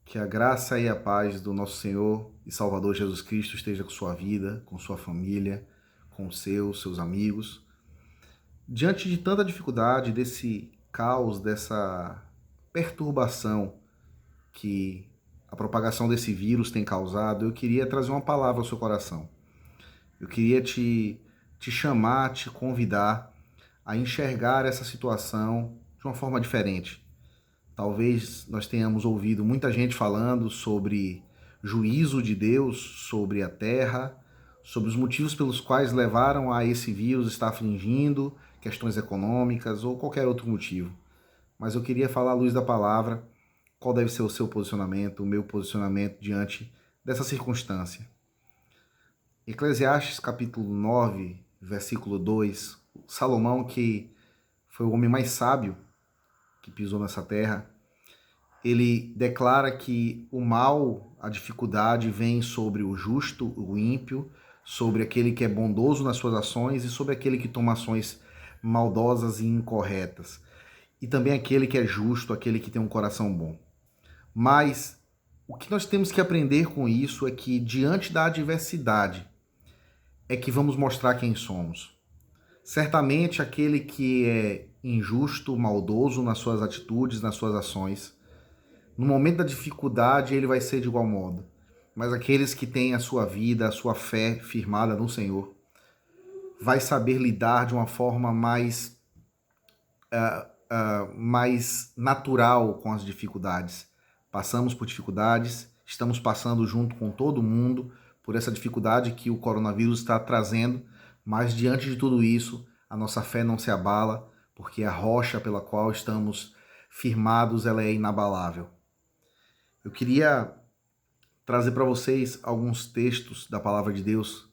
Que a graça e a paz do nosso Senhor e Salvador Jesus Cristo esteja com sua vida, com sua família, com os seus amigos. Diante de tanta dificuldade, desse caos, dessa perturbação que a propagação desse vírus tem causado, eu queria trazer uma palavra ao seu coração. Eu queria te chamar, te convidar a enxergar essa situação de uma forma diferente. Talvez nós tenhamos ouvido muita gente falando sobre juízo de Deus sobre a terra, sobre os motivos pelos quais levaram a esse vírus estar afligindo, questões econômicas ou qualquer outro motivo. Mas eu queria falar à luz da palavra qual deve ser o seu posicionamento, o meu posicionamento diante dessa circunstância. Eclesiastes capítulo 9, versículo 2, Salomão, que foi o homem mais sábio que pisou nessa terra, ele declara que o mal, a dificuldade vem sobre o justo, o ímpio, sobre aquele que é bondoso nas suas ações e sobre aquele que toma ações maldosas e incorretas. E também aquele que é justo, aquele que tem um coração bom. Mas o que nós temos que aprender com isso é que diante da adversidade é que vamos mostrar quem somos. Certamente aquele que é injusto, maldoso nas suas atitudes, nas suas ações, no momento da dificuldade ele vai ser de igual modo. Mas aqueles que têm a sua vida, a sua fé firmada no Senhor, vai saber lidar de uma forma mais natural com as dificuldades. Passamos por dificuldades, estamos passando junto com todo mundo por essa dificuldade que o coronavírus está trazendo, mas diante de tudo isso, a nossa fé não se abala, porque a rocha pela qual estamos firmados, ela é inabalável. Eu queria trazer para vocês alguns textos da palavra de Deus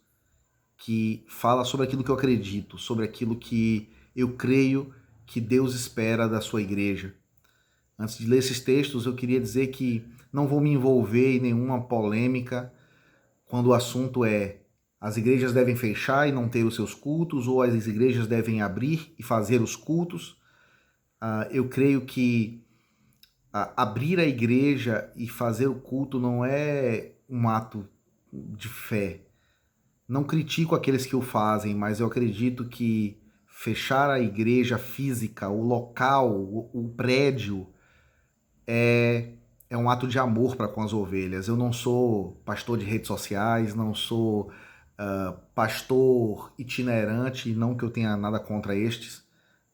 que fala sobre aquilo que eu acredito, sobre aquilo que eu creio que Deus espera da sua igreja. Antes de ler esses textos, eu queria dizer que não vou me envolver em nenhuma polêmica quando o assunto é as igrejas devem fechar e não ter os seus cultos, ou as igrejas devem abrir e fazer os cultos. Eu creio que abrir a igreja e fazer o culto não é um ato de fé. Não critico aqueles que o fazem, mas eu acredito que fechar a igreja física, o local, o prédio, é um ato de amor para com as ovelhas. Eu não sou pastor de redes sociais, não sou pastor itinerante, não que eu tenha nada contra estes,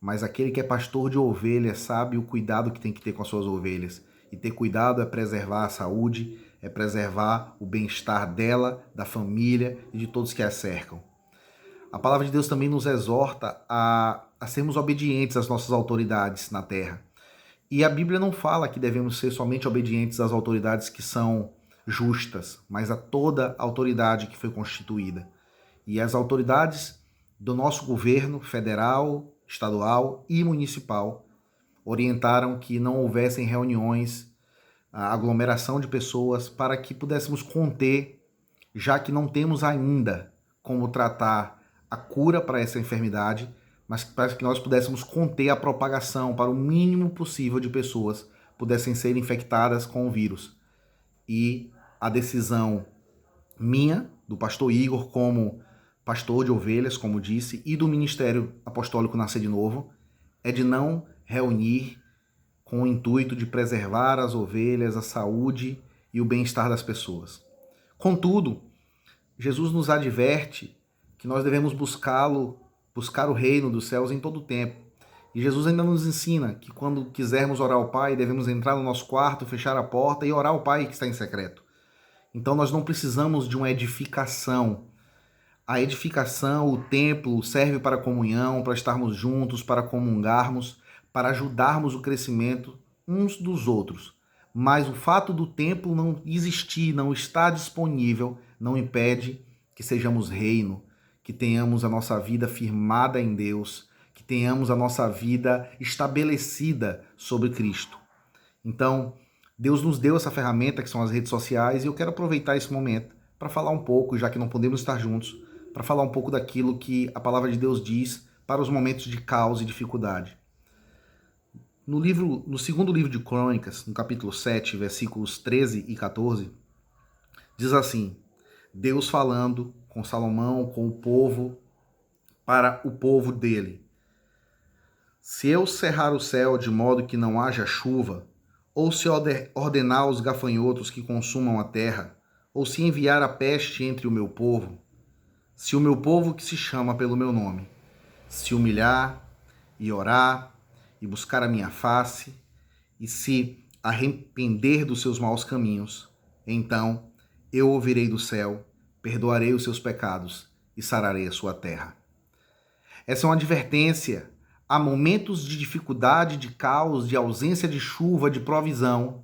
mas aquele que é pastor de ovelhas sabe o cuidado que tem que ter com as suas ovelhas. E ter cuidado é preservar a saúde, é preservar o bem-estar dela, da família e de todos que a cercam. A palavra de Deus também nos exorta a sermos obedientes às nossas autoridades na terra. E a Bíblia não fala que devemos ser somente obedientes às autoridades que são justas, mas a toda autoridade que foi constituída. E as autoridades do nosso governo federal, estadual e municipal orientaram que não houvessem reuniões, aglomeração de pessoas, para que pudéssemos conter, já que não temos ainda como tratar a cura para essa enfermidade, mas para que nós pudéssemos conter a propagação para o mínimo possível de pessoas pudessem ser infectadas com o vírus. E a decisão minha, do pastor Igor, como pastor de ovelhas, como disse, e do Ministério Apostólico Nascer de Novo, é de não reunir com o intuito de preservar as ovelhas, a saúde e o bem-estar das pessoas. Contudo, Jesus nos adverte que nós devemos buscar o reino dos céus em todo o tempo. E Jesus ainda nos ensina que quando quisermos orar ao Pai, devemos entrar no nosso quarto, fechar a porta e orar ao Pai que está em secreto. Então nós não precisamos de uma edificação. A edificação, o templo, serve para a comunhão, para estarmos juntos, para comungarmos, para ajudarmos o crescimento uns dos outros. Mas o fato do templo não existir, não estar disponível, não impede que sejamos reino, que tenhamos a nossa vida firmada em Deus, que tenhamos a nossa vida estabelecida sobre Cristo. Então, Deus nos deu essa ferramenta que são as redes sociais e eu quero aproveitar esse momento para falar um pouco, já que não podemos estar juntos, para falar um pouco daquilo que a palavra de Deus diz para os momentos de caos e dificuldade. No segundo livro de Crônicas, no capítulo 7, versículos 13 e 14, diz assim: Deus falando com Salomão, com o povo, para o povo dele. Se eu cerrar o céu de modo que não haja chuva, ou se ordenar aos gafanhotos que consumam a terra, ou se enviar a peste entre o meu povo, se o meu povo que se chama pelo meu nome se humilhar e orar e buscar a minha face e se arrepender dos seus maus caminhos, então eu ouvirei do céu, perdoarei os seus pecados e sararei a sua terra. Essa é uma advertência. Há momentos de dificuldade, de caos, de ausência de chuva, de provisão,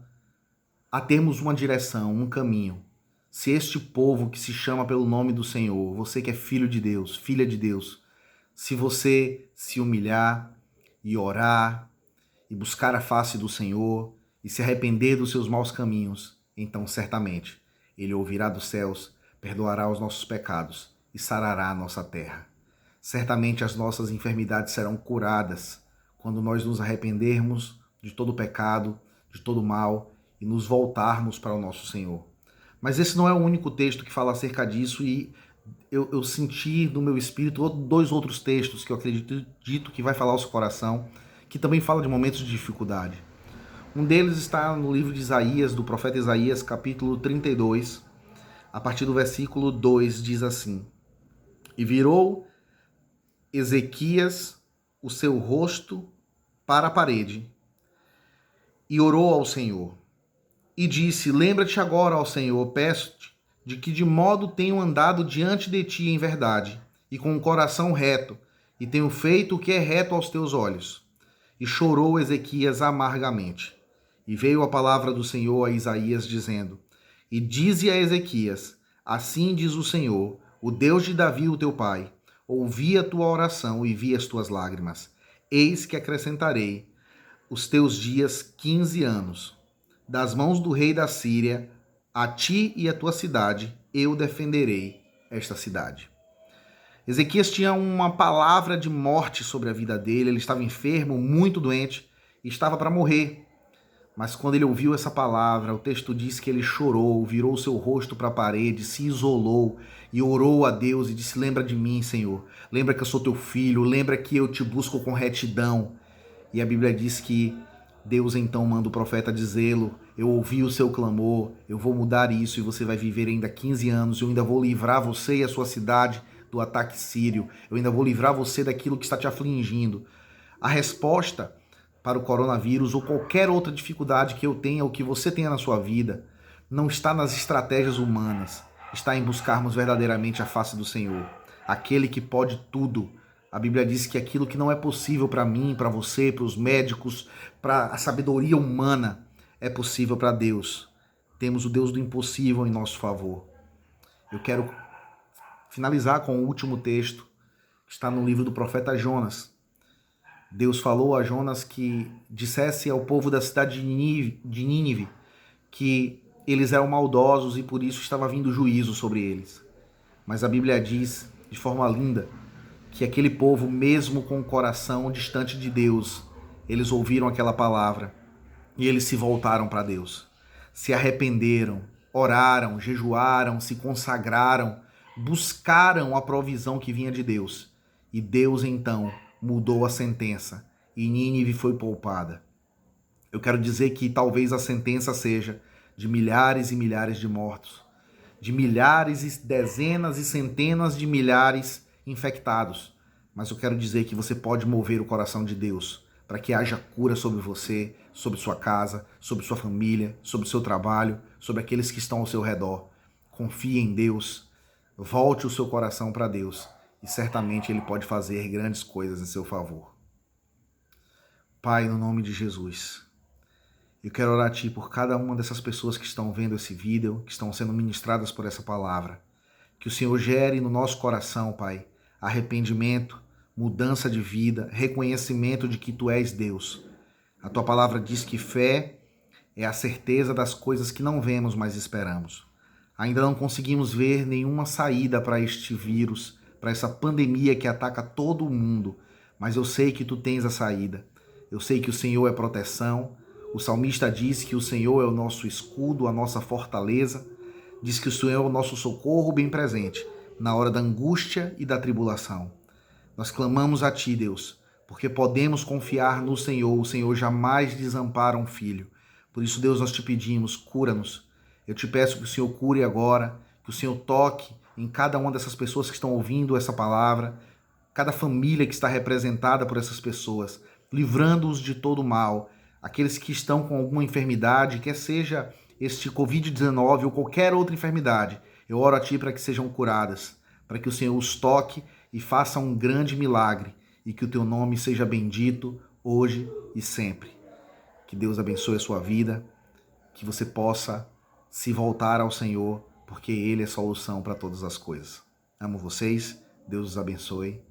a termos uma direção, um caminho. Se este povo que se chama pelo nome do Senhor, você que é filho de Deus, filha de Deus, se você se humilhar e orar e buscar a face do Senhor e se arrepender dos seus maus caminhos, então certamente Ele ouvirá dos céus, perdoará os nossos pecados e sarará a nossa terra. Certamente as nossas enfermidades serão curadas quando nós nos arrependermos de todo pecado, de todo mal e nos voltarmos para o nosso Senhor. Mas esse não é o único texto que fala acerca disso e eu senti no meu espírito dois outros textos que eu acredito que vai falar ao seu coração, que também fala de momentos de dificuldade. Um deles está no livro de Isaías, do profeta Isaías, capítulo 32, a partir do versículo 2, diz assim: E virou Ezequias o seu rosto para a parede e orou ao Senhor. E disse: Lembra-te agora, ó Senhor, peço-te, de que de modo tenho andado diante de ti em verdade, e com o coração reto, e tenho feito o que é reto aos teus olhos. E chorou Ezequias amargamente. E veio a palavra do Senhor a Isaías, dizendo: E dize a Ezequias: Assim diz o Senhor, o Deus de Davi, o teu pai: Ouvi a tua oração e vi as tuas lágrimas. Eis que acrescentarei os teus dias 15 anos. Das mãos do rei da Síria, a ti e a tua cidade, eu defenderei esta cidade. Ezequias tinha uma palavra de morte sobre a vida dele, ele estava enfermo, muito doente, e estava para morrer. Mas quando ele ouviu essa palavra, o texto diz que ele chorou, virou o seu rosto para a parede, se isolou e orou a Deus e disse: Lembra de mim, Senhor, lembra que eu sou teu filho, lembra que eu te busco com retidão. E a Bíblia diz que Deus então manda o profeta dizê-lo: eu ouvi o seu clamor, eu vou mudar isso e você vai viver ainda 15 anos, eu ainda vou livrar você e a sua cidade do ataque sírio, eu ainda vou livrar você daquilo que está te afligindo. A resposta para o coronavírus ou qualquer outra dificuldade que eu tenha ou que você tenha na sua vida não está nas estratégias humanas, está em buscarmos verdadeiramente a face do Senhor, aquele que pode tudo. A Bíblia diz que aquilo que não é possível para mim, para você, para os médicos, para a sabedoria humana, é possível para Deus. Temos o Deus do impossível em nosso favor. Eu quero finalizar com o último texto, que está no livro do profeta Jonas. Deus falou a Jonas que dissesse ao povo da cidade de Nínive que eles eram maldosos e por isso estava vindo juízo sobre eles. Mas a Bíblia diz, de forma linda, que aquele povo, mesmo com o coração distante de Deus, eles ouviram aquela palavra e eles se voltaram para Deus. Se arrependeram, oraram, jejuaram, se consagraram, buscaram a provisão que vinha de Deus. E Deus então mudou a sentença e Nínive foi poupada. Eu quero dizer que talvez a sentença seja de milhares e milhares de mortos, de milhares e dezenas e centenas de milhares infectados. Mas eu quero dizer que você pode mover o coração de Deus para que haja cura sobre você, sobre sua casa, sobre sua família, sobre seu trabalho, sobre aqueles que estão ao seu redor. Confie em Deus, volte o seu coração para Deus e certamente Ele pode fazer grandes coisas em seu favor. Pai, no nome de Jesus, eu quero orar a Ti por cada uma dessas pessoas que estão vendo esse vídeo, que estão sendo ministradas por essa palavra. Que o Senhor gere no nosso coração, Pai, arrependimento, mudança de vida, reconhecimento de que Tu és Deus. A Tua palavra diz que fé é a certeza das coisas que não vemos, mas esperamos. Ainda não conseguimos ver nenhuma saída para este vírus, para essa pandemia que ataca todo o mundo, mas eu sei que Tu tens a saída. Eu sei que o Senhor é proteção. O salmista diz que o Senhor é o nosso escudo, a nossa fortaleza. Diz que o Senhor é o nosso socorro bem presente na hora da angústia e da tribulação. Nós clamamos a Ti, Deus, porque podemos confiar no Senhor. O Senhor jamais desampara um filho. Por isso, Deus, nós te pedimos, cura-nos. Eu te peço que o Senhor cure agora, que o Senhor toque em cada uma dessas pessoas que estão ouvindo essa palavra, cada família que está representada por essas pessoas, livrando-os de todo mal. Aqueles que estão com alguma enfermidade, quer seja este Covid-19 ou qualquer outra enfermidade, eu oro a Ti para que sejam curadas, para que o Senhor os toque e faça um grande milagre e que o Teu nome seja bendito hoje e sempre. Que Deus abençoe a sua vida, que você possa se voltar ao Senhor, porque Ele é a solução para todas as coisas. Amo vocês, Deus os abençoe.